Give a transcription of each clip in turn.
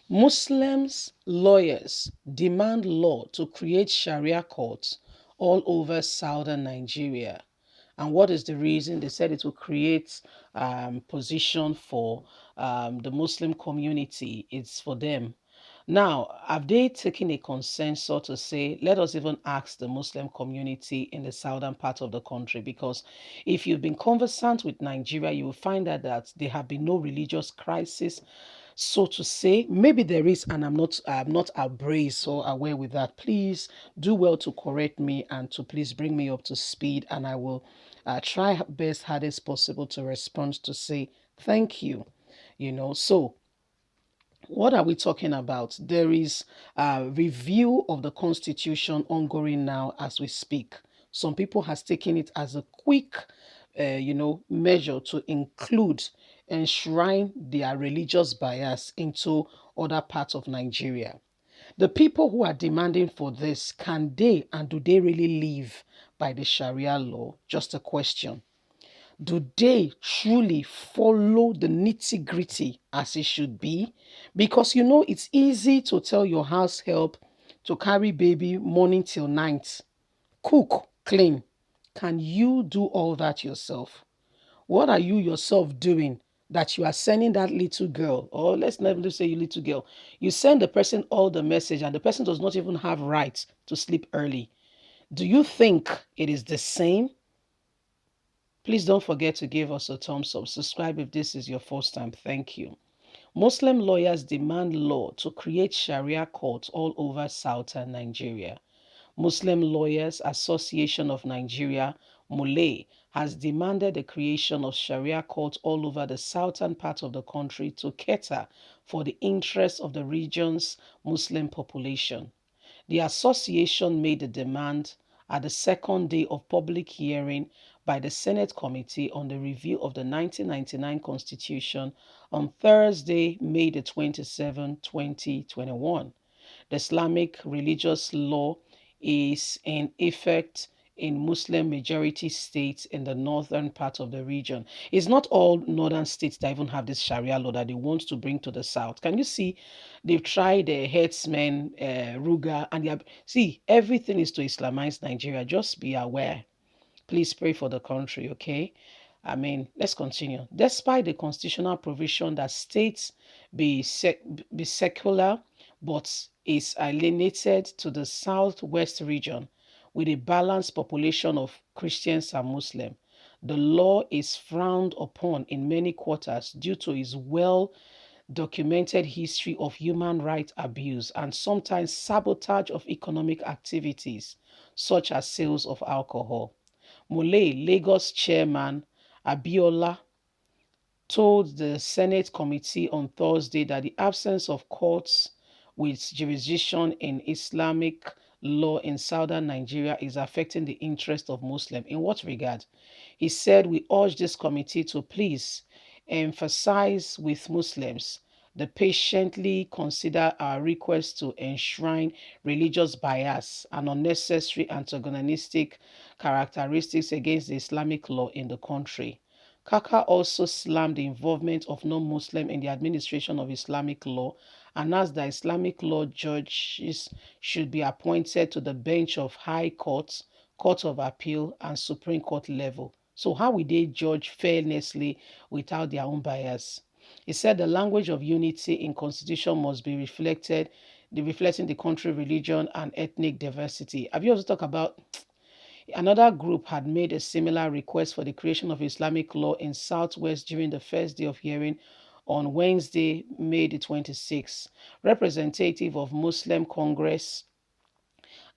Muslims lawyers demand law to create Sharia courts all over southern Nigeria. And what is the reason? They said it will create position for the Muslim community. It's for them. Now, have they taken a consensus to say, let us even ask the Muslim community in the southern part of the country? Because if you've been conversant with Nigeria, you will find out that there have been no religious crisis, so to say. Maybe there is, and I'm not abreast or aware with that. Please do well to correct me and to please bring me up to speed, and I will try best hardest possible to respond to say thank you. So what are we talking about? There is a review of the Constitution ongoing now as we speak. Some people has taken it as a quick, measure to include enshrine their religious bias into other parts of Nigeria. The people who are demanding for this, can they and do they really live by the Sharia law? Just a question. Do they truly follow the nitty gritty as it should be? Because it's easy to tell your house help to carry baby morning till night, cook, clean. Can you do all that yourself? What are you yourself doing that you are sending that little girl, or let's never say you little girl, you send the person all the message and the person does not even have rights to sleep early? Do you think it is the same? Please don't forget to give us a thumbs up. Subscribe if this is your first time. Thank you. Muslim lawyers demand law to create Sharia courts all over southern Nigeria. Muslim Lawyers Association of Nigeria, MULE, has demanded the creation of Sharia courts all over the southern part of the country to cater for the interests of the region's Muslim population. The association made the demand at the second day of public hearing by the Senate Committee on the Review of the 1999 Constitution on Thursday, May the 27th, 2021. The Islamic religious law is in effect in Muslim majority states in the northern part of the region. It's not all northern states that even have this Sharia law that they want to bring to the south. Can you see? They've tried the headsman, Ruga, and see, everything is to Islamize Nigeria. Just be aware. Please pray for the country, okay? Let's continue. Despite the constitutional provision that states be secular, but is alienated to the southwest region with a balanced population of Christians and Muslims, the law is frowned upon in many quarters due to its well-documented history of human rights abuse and sometimes sabotage of economic activities, such as sales of alcohol. Mule Lagos chairman Abiola told the Senate committee on Thursday that the absence of courts with jurisdiction in Islamic law in southern Nigeria is affecting the interest of Muslims. In what regard? He said, we urge this committee to please emphasize with Muslims the patiently consider our request to enshrine religious bias and unnecessary antagonistic characteristics against the Islamic law in the country. Kaka also slammed the involvement of non-Muslims in the administration of Islamic law and asked that Islamic law judges should be appointed to the bench of high courts, court of appeal, and Supreme Court level. So how will they judge fairnessly without their own bias? He said the language of unity in constitution must be reflecting the country, religion, and ethnic diversity. Have you also talked about another group had made a similar request for the creation of Islamic law in Southwest during the first day of hearing on Wednesday, May the 26th. Representative of Muslim Congress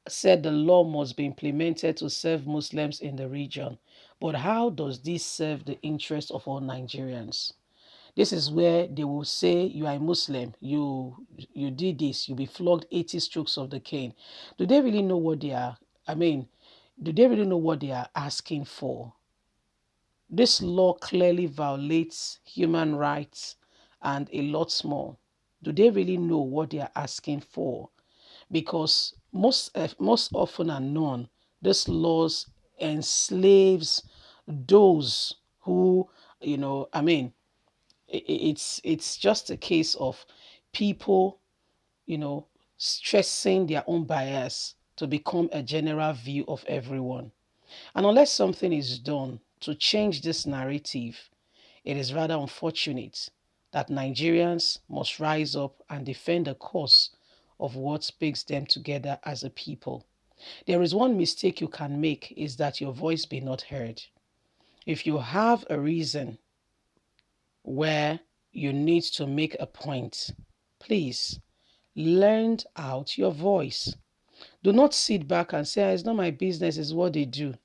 said the law must be implemented to serve Muslims in the region. But how does this serve the interest of all Nigerians? This is where they will say you are a Muslim, you did this, you'll be flogged 80 strokes of the cane. Do they really know what they are? Do they really know what they are asking for? This law clearly violates human rights and a lot more. Do they really know what they are asking for? Because most often and none, this laws enslaves those who, it's just a case of people, stressing their own bias to become a general view of everyone. And unless something is done to change this narrative, it is rather unfortunate that Nigerians must rise up and defend the cause of what brings them together as a people. There is one mistake you can make is that your voice be not heard. If you have a reason where you need to make a point, please lend out your voice. Do not sit back and say, it's not my business, it's what they do.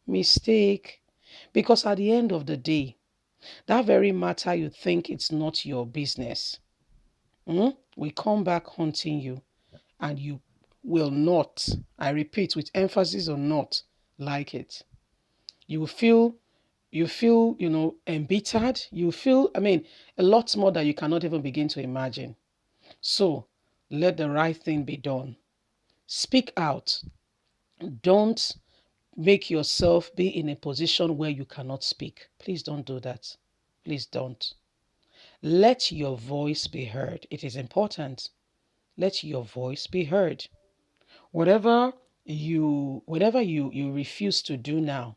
Mistake. Because at the end of the day, that very matter you think it's not your business, we come back haunting you, and you will not, I repeat, with emphasis on not, like it. You will feel, embittered. You feel, a lot more that you cannot even begin to imagine. So let the right thing be done. Speak out. Don't make yourself be in a position where you cannot speak. Please don't do that. Please don't. Let your voice be heard. It is important. Let your voice be heard. Whatever you refuse to do now,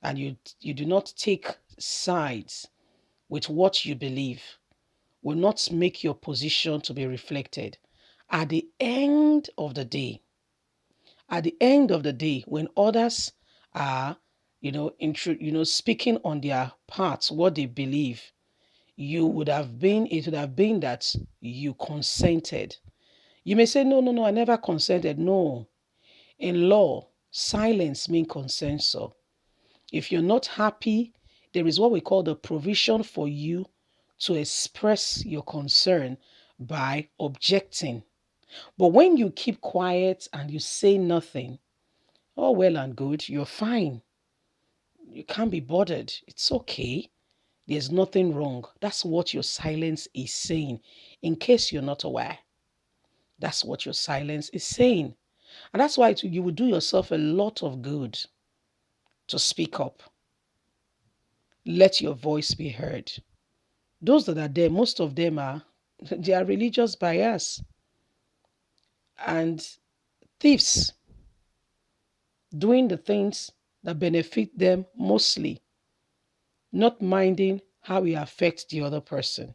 and you do not take sides with what you believe, will not make your position to be reflected. At the end of the day, when others are, speaking on their parts, what they believe, it would have been that you consented. You may say, no, no, no, I never consented. No. In law, silence means consensus. If you're not happy, there is what we call the provision for you to express your concern by objecting. But when you keep quiet and you say nothing, all well and good, you're fine. You can't be bothered. It's okay. There's nothing wrong. That's what your silence is saying. In case you're not aware, that's what your silence is saying. And that's why you will do yourself a lot of good to speak up. Let your voice be heard. Those that are there, most of them they are religious bias and thieves, doing the things that benefit them mostly, not minding how it affects the other person.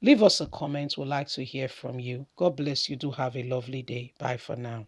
Leave us a comment. We'd like to hear from you. God bless you. Do have a lovely day. Bye for now.